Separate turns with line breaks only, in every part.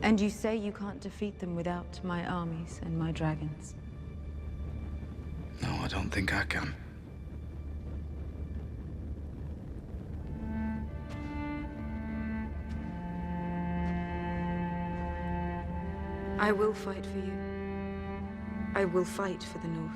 And you say you can't defeat them without my armies and my dragons?
No, I don't think I can.
I will fight for you. I will fight for the North.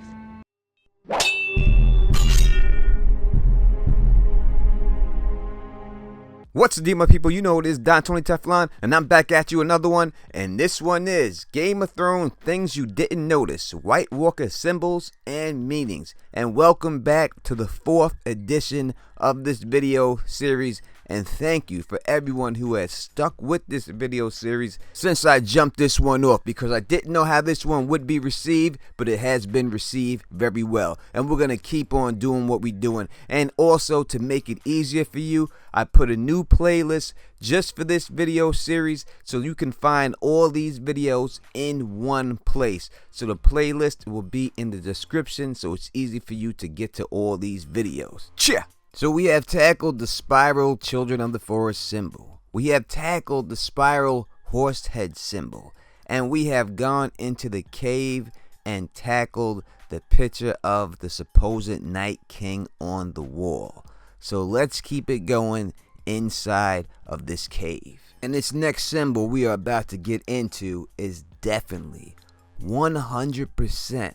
What's the deal, my people? You know it is Don Tony Teflon, and I'm back at you another one. And this one is Game of Thrones Things You Didn't Notice, White Walker Symbols and Meanings. And welcome back to the 4th edition of this video series. And thank you for everyone who has stuck with this video series since I jumped this one off, because I didn't know how this one would be received, but it has been received very well. And we're going to keep on doing what we're doing. And also, to make it easier for you, I put a new playlist just for this video series, so you can find all these videos in one place. So the playlist will be in the description, so it's easy for you to get to all these videos. Cheer! So we have tackled the spiral Children of the Forest symbol. We have tackled the spiral horse head symbol. And we have gone into the cave and tackled the picture of the supposed Night King on the wall. So let's keep it going inside of this cave. And this next symbol we are about to get into is definitely 100%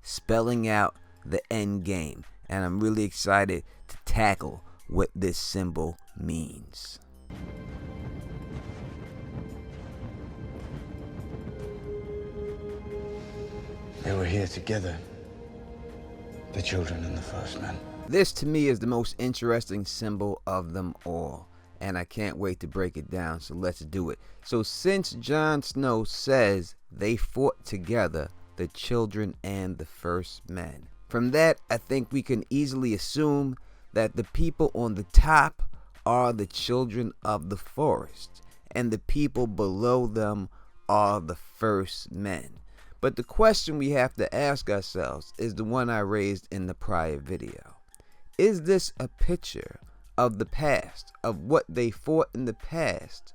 spelling out the end game. And I'm really excited to tackle what this symbol means.
They were here together, the children and the first men.
This to me is the most interesting symbol of them all, and I can't wait to break it down, so let's do it. So since Jon Snow says they fought together, the children and the first men, from that I think we can easily assume that the people on the top are the children of the forest, and the people below them are the first men. But the question we have to ask ourselves is the one I raised in the prior video. Is this a picture of the past, of what they fought in the past?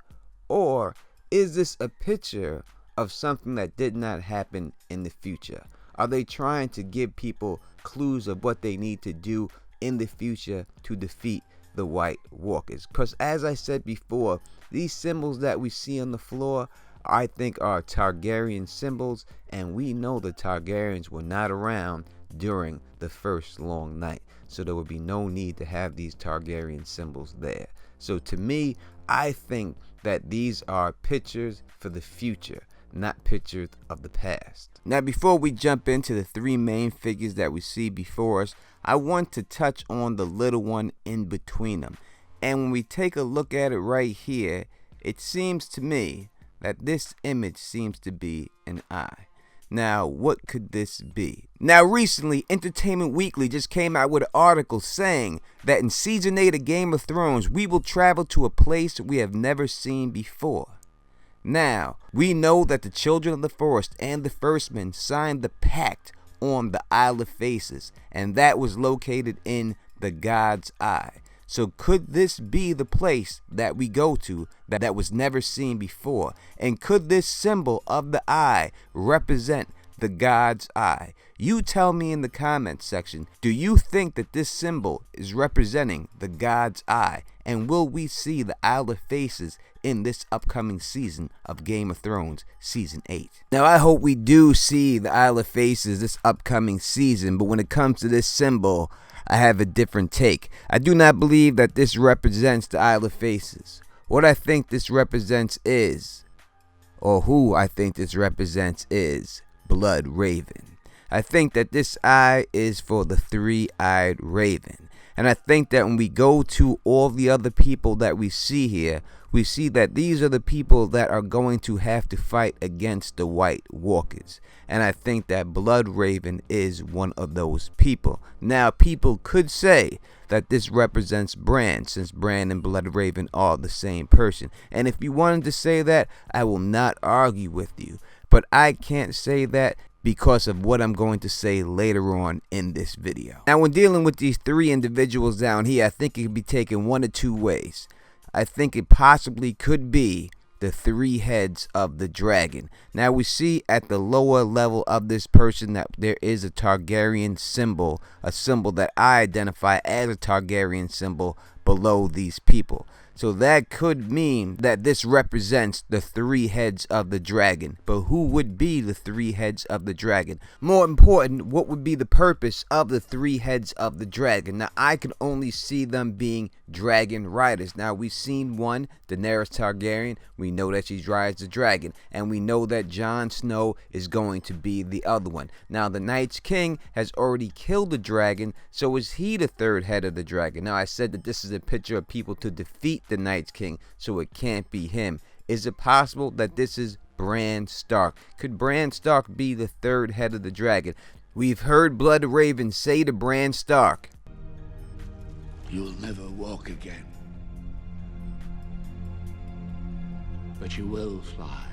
Or is this a picture of something that did not happen in the future? Are they trying to give people clues of what they need to do in the future to defeat the White Walkers? Because as I said before, these symbols that we see on the floor I think are Targaryen symbols, and we know the Targaryens were not around during the first long night, so there would be no need to have these Targaryen symbols there. So to me, I think that these are pictures for the future, not pictures of the past. Now before we jump into the three main figures that we see before us, I want to touch on the little one in between them. And when we take a look at it right here, it seems to me that this image seems to be an eye. Now, what could this be? Now, recently, Entertainment Weekly just came out with an article saying that in Season 8 of Game of Thrones, we will travel to a place we have never seen before. Now, we know that the Children of the Forest and the First Men signed the pact on the Isle of Faces, and that was located in the God's Eye. So could this be the place that we go to that was never seen before? And could this symbol of the eye represent the God's Eye? You tell me in the comments section, do you think that this symbol is representing the God's Eye? And will we see the Isle of Faces in this upcoming season of Game of Thrones Season 8? Now I hope we do see the Isle of Faces this upcoming season, but when it comes to this symbol, I have a different take. I do not believe that this represents the Isle of Faces. What I think this represents is, or who I think this represents is, Blood Raven. I think that this eye is for the three-eyed raven. And I think that when we go to all the other people that we see here, we see that these are the people that are going to have to fight against the White Walkers. And I think that Blood Raven is one of those people. Now, people could say that this represents Bran, since Bran and Blood Raven are the same person. And if you wanted to say that, I will not argue with you. But I can't say that because of what I'm going to say later on in this video. Now, when dealing with these three individuals down here, I think it could be taken one of two ways. I think it possibly could be the 3 heads of the dragon. Now we see at the lower level of this person that there is a Targaryen symbol, a symbol that I identify as a Targaryen symbol below these people. So that could mean that this represents the 3 heads of the dragon. But who would be the 3 heads of the dragon? More important, what would be the purpose of the 3 heads of the dragon? Now, I can only see them being dragon riders. Now, we've seen one, Daenerys Targaryen. We know that she rides the dragon. And we know that Jon Snow is going to be the other one. Now, the Night's King has already killed the dragon. So is he the 3rd head of the dragon? Now, I said that this is a picture of people to defeat the Night's King, so it can't be him. Is it possible that this is Bran Stark? Could Bran Stark be the 3rd head of the dragon? We've heard Blood Raven say to Bran Stark,
"You'll never walk again, but you will fly."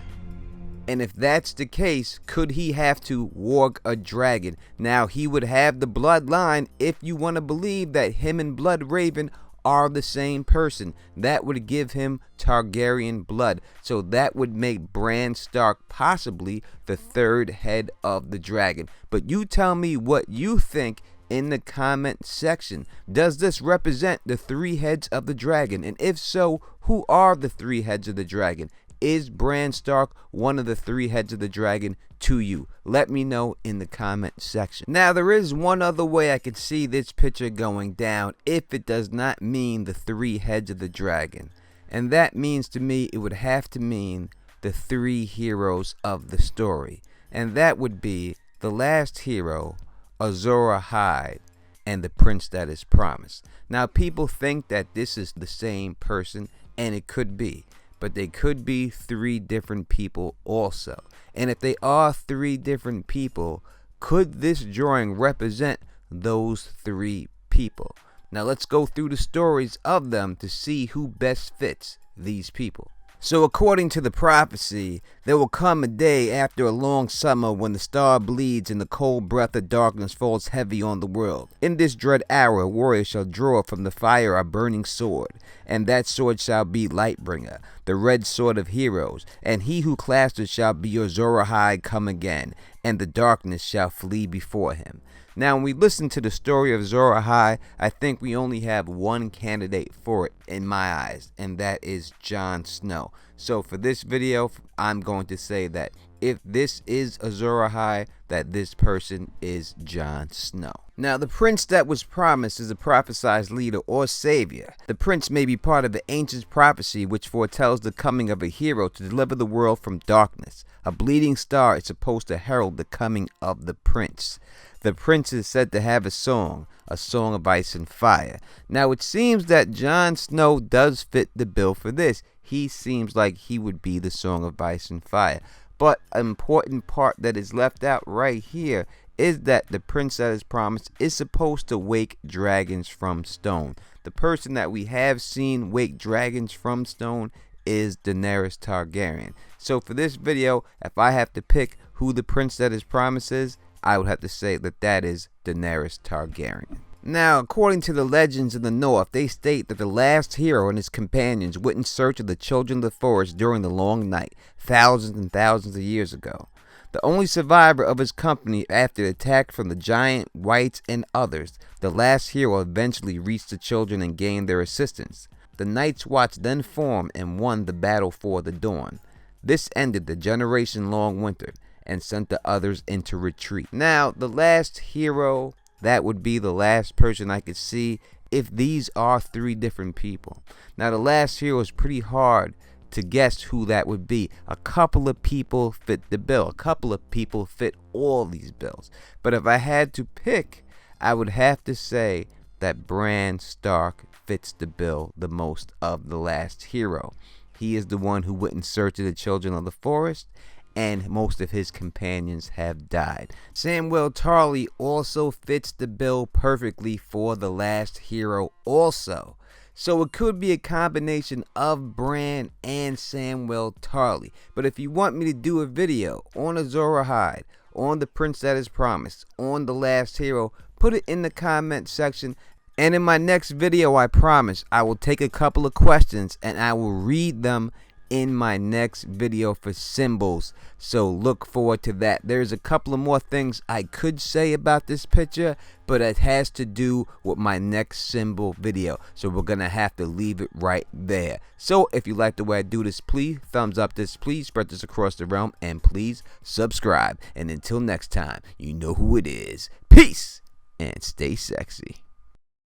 and if that's the case, could he have to warg a dragon? Now, he would have the bloodline if you want to believe that him and Blood Raven are the same person. That would give him Targaryen blood. So that would make Bran Stark possibly the 3rd head of the dragon. But you tell me what you think in the comment section. Does this represent the 3 heads of the dragon? And if so, who are the 3 heads of the dragon? Is Bran Stark one of the 3 heads of the dragon to you? Let me know in the comment section. Now, there is one other way I could see this picture going down if it does not mean the 3 heads of the dragon. And that means to me, it would have to mean the 3 heroes of the story. And that would be the last hero, Azor Ahai, and the prince that is promised. Now, people think that this is the same person, and it could be. But they could be 3 different people also. And if they are 3 different people, could this drawing represent those 3 people? Now let's go through the stories of them to see who best fits these people. So according to the prophecy, there will come a day after a long summer when the star bleeds and the cold breath of darkness falls heavy on the world. In this dread hour, a warrior shall draw from the fire a burning sword, and that sword shall be Lightbringer, the red sword of heroes, and he who clasps it shall be Azor Ahai come again, and the darkness shall flee before him. Now, when we listen to the story of Azor Ahai, I think we only have one candidate for it in my eyes, and that is Jon Snow. So for this video, I'm going to say that if this is Azor Ahai, that this person is Jon Snow. Now, the prince that was promised is a prophesied leader or savior. The prince may be part of the ancient prophecy which foretells the coming of a hero to deliver the world from darkness. A bleeding star is supposed to herald the coming of the prince. The prince is said to have a song of ice and fire. Now, it seems that Jon Snow does fit the bill for this. He seems like he would be the song of ice and fire. But an important part that is left out right here is that the prince that is promised is supposed to wake dragons from stone. The person that we have seen wake dragons from stone is Daenerys Targaryen. So for this video, if I have to pick who the prince that is promised is, I would have to say that that is Daenerys Targaryen. Now, according to the legends in the north, they state that the last hero and his companions went in search of the children of the forest during the long night, thousands and thousands of years ago. The only survivor of his company after the attack from the giant, whites, and others, the last hero eventually reached the children and gained their assistance. The Night's Watch then formed and won the battle for the dawn. This ended the generation-long winter and sent the others into retreat. Now, the last hero, that would be the last person I could see if these are 3 different people. Now, the last hero is pretty hard to guess who that would be. A couple of people fit the bill. A couple of people fit all these bills. But if I had to pick, I would have to say that Bran Stark fits the bill the most of the last hero. He is the one who went in search of the children of the forest, and most of his companions have died. Samwell Tarly also fits the bill perfectly for the last hero also. So it could be a combination of Bran and Samwell Tarly. But if you want me to do a video on Azor Ahai, on the prince that is promised, on the last hero, put it in the comment section. And in my next video, I promise, I will take a couple of questions and I will read them in my next video for symbols, so look forward to that. There's a couple of more things I could say about this picture, but it has to do with my next symbol video, so we're gonna have to leave it right there. So if you like the way I do this, please thumbs up this, please spread this across the realm, and please subscribe. And until next time, you know who it is. Peace and stay sexy.